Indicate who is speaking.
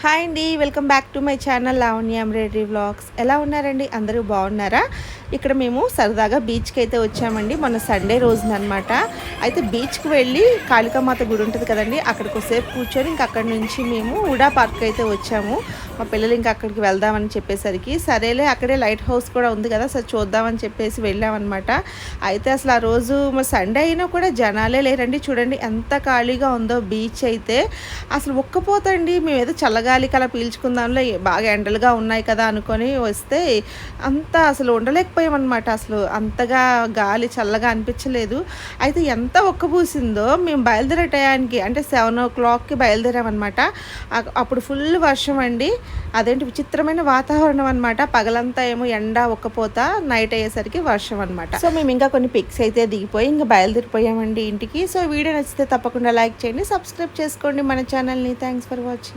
Speaker 1: Hi అండి, welcome back to my channel Lavanya embroidery vlogs. ఎలా ఉన్నారండి? అందరూ బాగున్నారా? ఇక్కడ మేము సరదాగా బీచ్కి అయితే వచ్చామండి. మొన్న సండే రోజునమాట. అయితే బీచ్కి వెళ్ళి కాళికామాత గుడి ఉంటుంది కదండి, అక్కడికి కొద్దిసేపు కూర్చొని ఇంక అక్కడి నుంచి మేము ఉడా పార్క్ అయితే వచ్చాము. మా పిల్లలు ఇంకా అక్కడికి వెళ్దామని చెప్పేసరికి సరేలే, అక్కడే లైట్ హౌస్ కూడా ఉంది కదా, సో చూద్దామని చెప్పేసి వెళ్ళామన్నమాట. అయితే అసలు ఆ రోజు మరి సండే అయినా కూడా జనాలే లేరండి. చూడండి ఎంత ఖాళీగా ఉందో బీచ్ అయితే. అసలు ఒక్కపోతండి. మేము ఏదో చల్లగాలికి అలా పీల్చుకుందాంలో, బాగా ఎండలుగా ఉన్నాయి కదా అనుకొని వస్తే అంతా అసలు ఉండలేకపోయామన్నమాట. అసలు అంతగా గాలి చల్లగా అనిపించలేదు. అయితే ఎంత ఒక్కబూసిందో. మేము బయలుదేరే టయానికి అంటే 7 o'clockకి బయలుదేరామన్నమాట. అప్పుడు ఫుల్ వర్షం అండి. అదేంటి విచిత్రమైన వాతావరణం అనమాట. పగలంతా ఏమో ఎండ ఒక్కపోత, నైట్ అయ్యేసరికి వర్షం అనమాట. సో మేము ఇంకా కొన్ని పిక్స్ అయితే దిగిపోయి ఇంకా బయలుదేరిపోయామండి ఇంటికి. సో వీడియో నచ్చితే తప్పకుండా లైక్ చేయండి, సబ్స్క్రైబ్ చేసుకోండి మన ఛానల్ని. Thanks for watching.